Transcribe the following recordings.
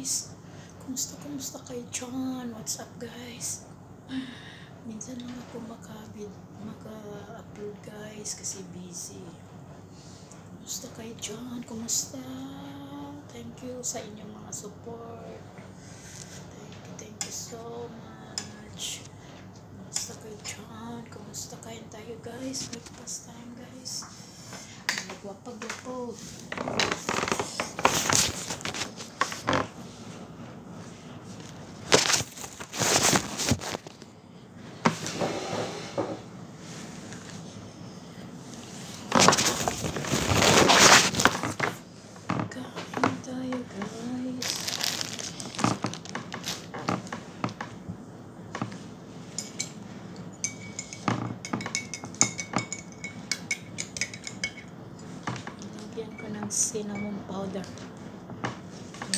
guys? Kumusta kayo dyan? What's up guys? Minsan lang ako maka-upload guys kasi busy. Kumusta kayo dyan? Kumusta? Thank you sa inyong mga support. Thank you so much. Kumusta kayo dyan? Kumusta kayo tayo guys? Breakfast time guys. Nagwapag-wapo. Lagyan ko ng cinnamon powder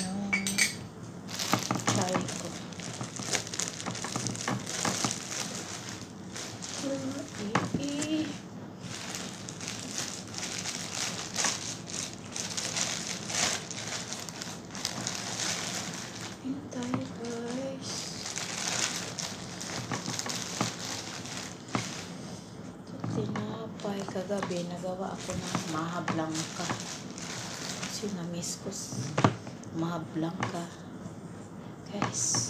yung chai ko. Tayo guys. Tinapay kagabi nagawa ako ng maha blanca kasi na-miss ko maha blanca guys.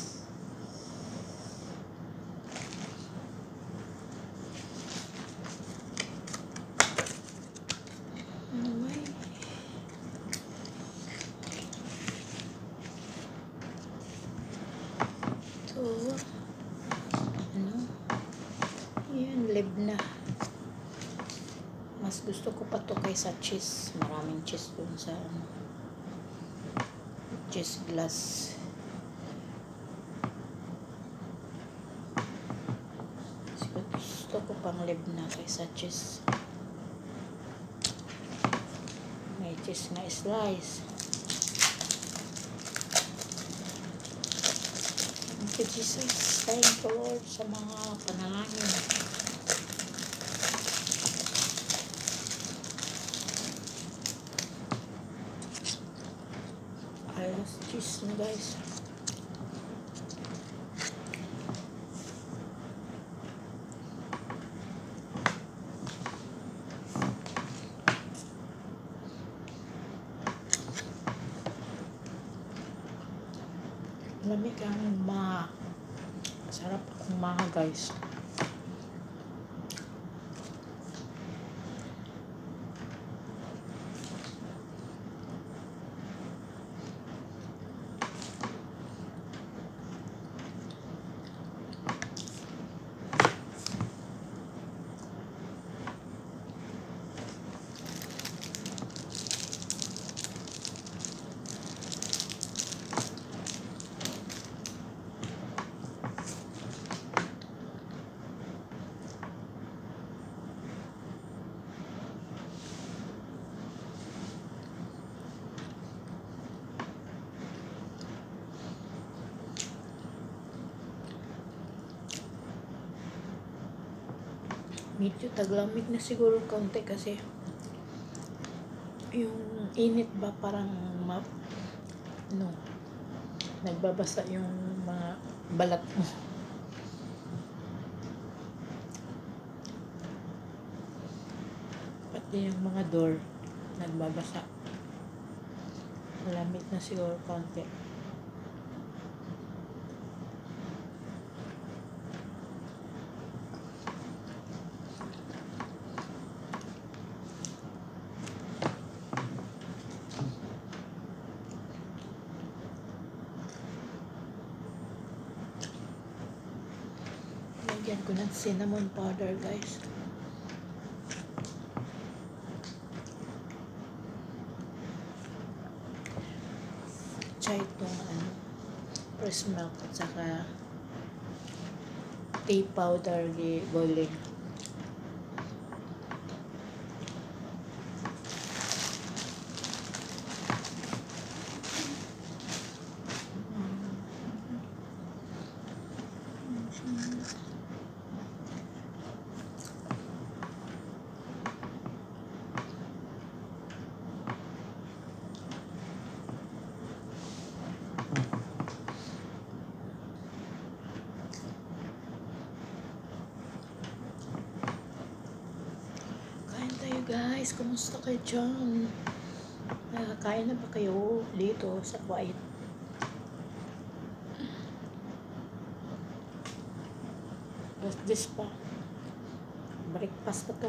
Yan, live na. Mas gusto ko pa to kaysa cheese. Maraming cheese dun sa cheese glass. Gusto ko pang live na kaysa cheese. May cheese na slice. Thank you Jesus. Thank you Lord sa mga panalangin. Ayos cheese na guys. Lamig ang sarap akong maha guys. Medyo taglamig na siguro kaunti kasi yung init ba parang nagbabasa yung mga balat mo. Pati yung mga door nagbabasa. Malamig na siguro kaunti. Lagyan ko ng cinnamon powder guys. Chai itong fresh milk at saka tea powder di boiling. guys, kumusta kayo dyan? Nakakain na ba kayo dito sa Kuwait? This pa. Breakfast pa to.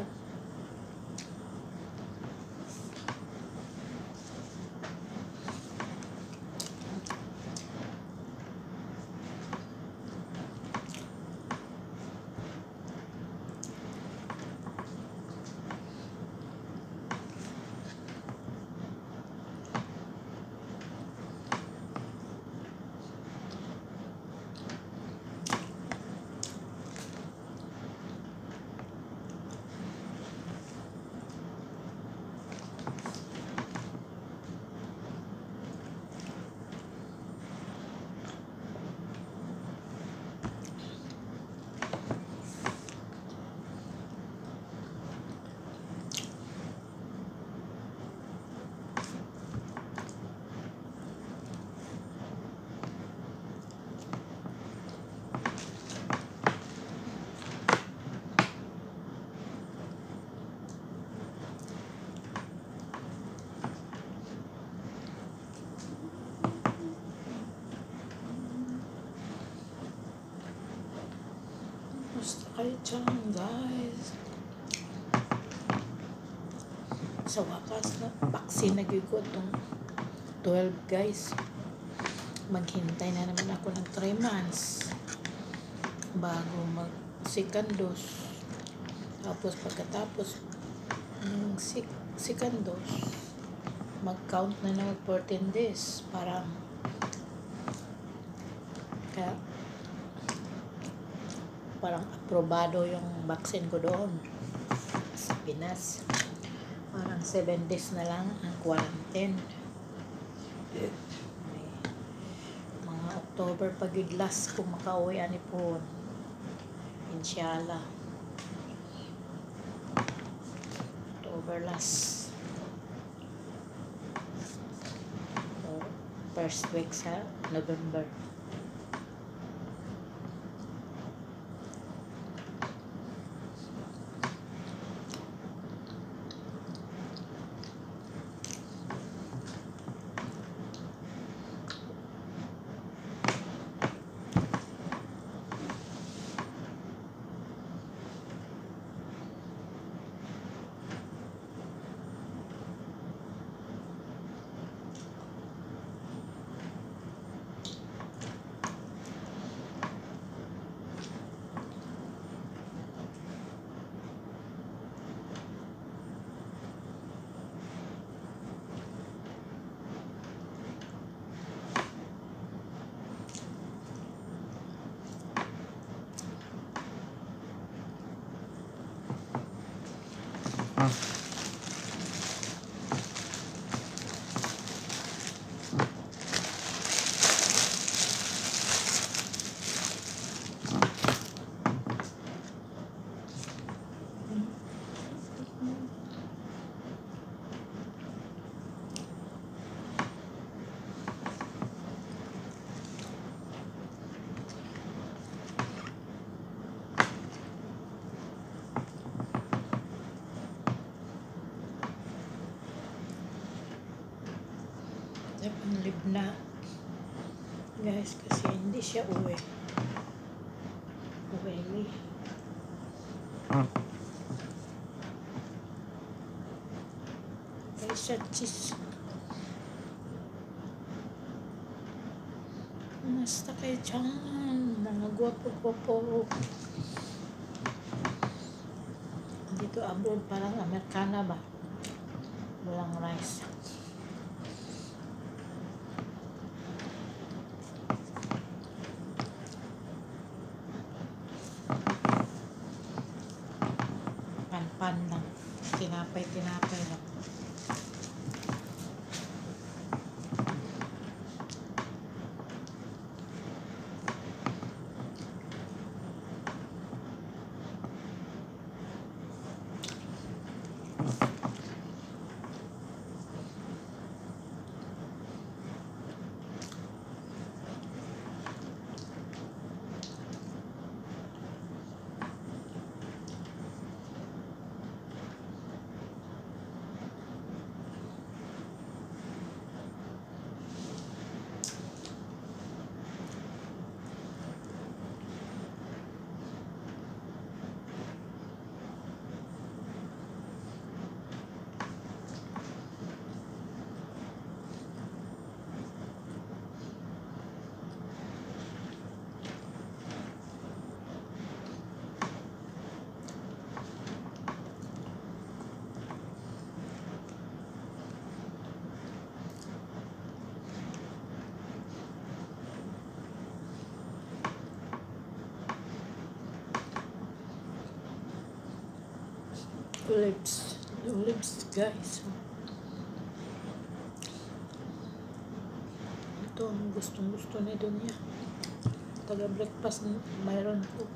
Kumusta kayo dyan, guys? Sa wakas na vaccine nag-igot tong 12, guys. Maghintay na naman ako ng 3 months bago mag second dose. Tapos pagkatapos ng second dose, mag-count na mag 14 days para kaya parang aprobado yung vaccine ko doon sa Pinas. Parang 7 days na lang ang quarantine. Mga October pagid last kung makauwi ani po. Inshallah. October last. Or first week sa November. Live na, guys, kasi hindi siya uwi. Uwi. Guys, siya cheese. Basta kayo dyan, mga gwapo-gwapo. Dito abroad parang Amerikana ba? Walang rice. Pan lang. Tinapay lang. olives guys. Ito ang gustong gusto ni Dunya. Taga breakfast mayroon po.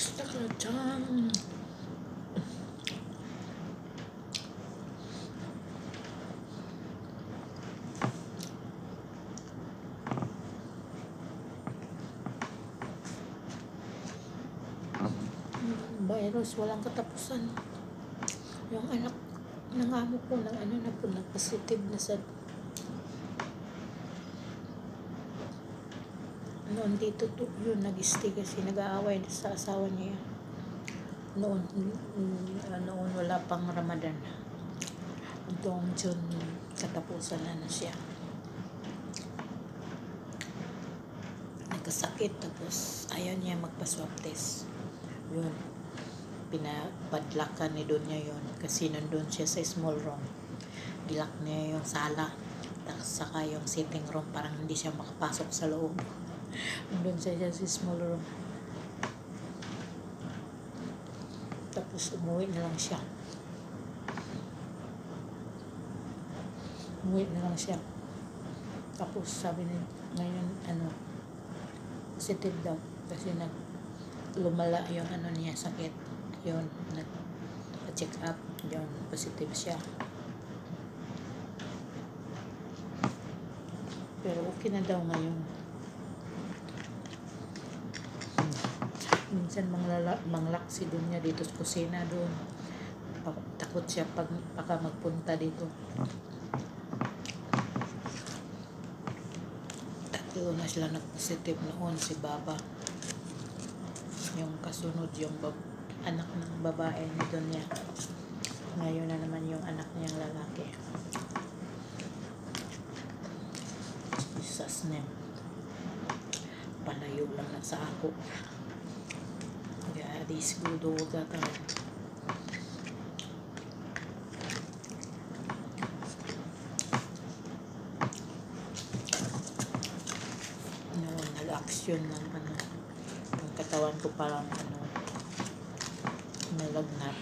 Basta ka dyan. Virus, walang katapusan. Yung anak ng amo ko, nag-positive na sa noon dito to, yun nag-stay kasi nag-aaway sa asawa niya. Noon wala pang Ramadan. Hanggang June katapusan na siya. Nagkasakit tapos ayaw niya magpa-swab test. Yun. Pinapadlakan ni Dunya yun kasi nandun siya sa small room. Ilak niya yung sala saka yung sitting room, parang hindi siya makapasok sa loob. Nandun siya sa small room. Tapos umuwi na lang siya. Tapos sabi niya ngayon positive daw kasi lumala yung niya sakit. Yun, nag-check up yun, positive siya. Pero okay na daw ngayon. Minsan manglak si Dunya dito sa kusina doon. Takot siya baka magpunta dito. Tatlo na sila nag-positive noon, si Baba. Yung kasunod yung anak ng babae ni Dunya. Ngayon na naman yung anak niyang lalaki. Jesus name. Palayo lang na sa ako. God is good all the time. Nag-action ng yung katawan ko parang nalagnat.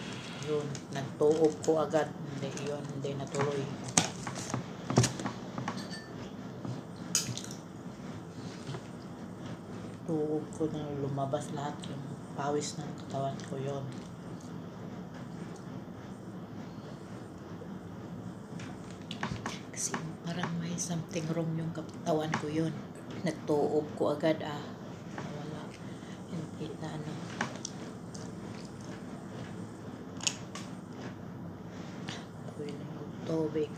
Yun, nagtuog ko agad. Hindi natuloy. Tuog ko na lumabas lahat yung pawis ng katawan ko yun. Kasi parang may something wrong yung katawan ko yun. Nagtuog ko agad wala. Hindi na tubig.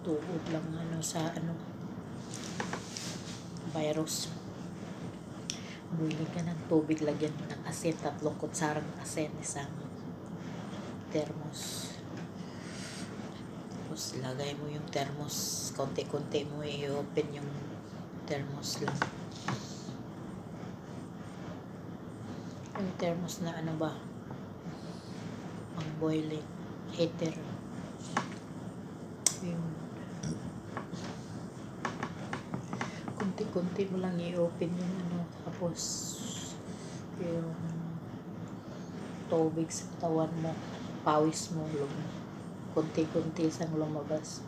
Tuog lang sa virus. Bumili ka ng tubig, lagyan mo ng asin, 3 kutsarang asin, isang thermos. Tapos lagay mo yung thermos, konti-konti mo i-open yung thermos lang. Yung thermos na pang boiling heater. Yung konti-konti mo lang i-open yung tapos yung tubig sa katawan mo, pawis mo, konti-konti sang lumabas.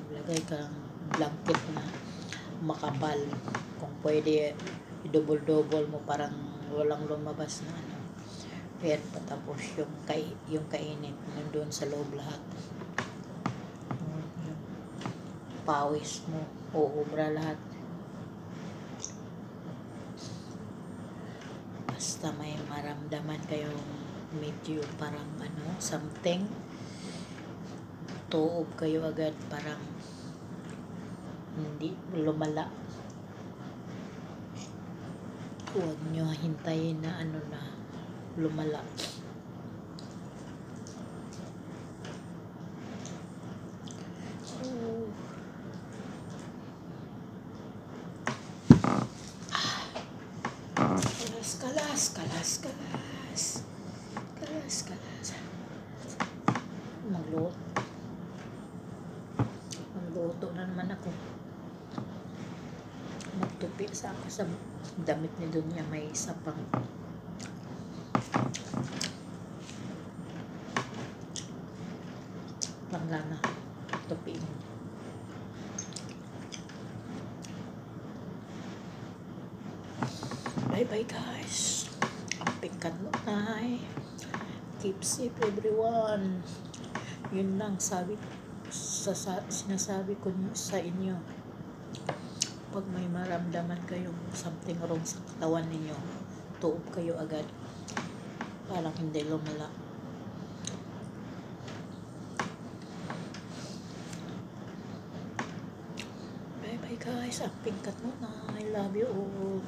Maglagay kang blanket na makapal, kung pwede i-double-double mo parang walang lumabas na Ayan, patapos yung kainit nandun sa loob lahat. Yung pawis mo, uubra lahat. Basta may maramdaman kayong medyo parang something, tuob kayo agad, parang hindi lumala. Huwag nyo hintayin na lumala. Oh. Kalas. Magluto na naman ako. Magtupi sa ako sa damit ni Dunya, may isa pang panglana. Tupiin. Bye guys. Amping kanunay. Keep safe everyone. Yun lang sinasabi ko sa inyo. Pag may maramdaman kayong something wrong sa katawan ninyo, tuob kayo agad. Parang hindi lumala. Bye guys. Amping kanunay. I love you all.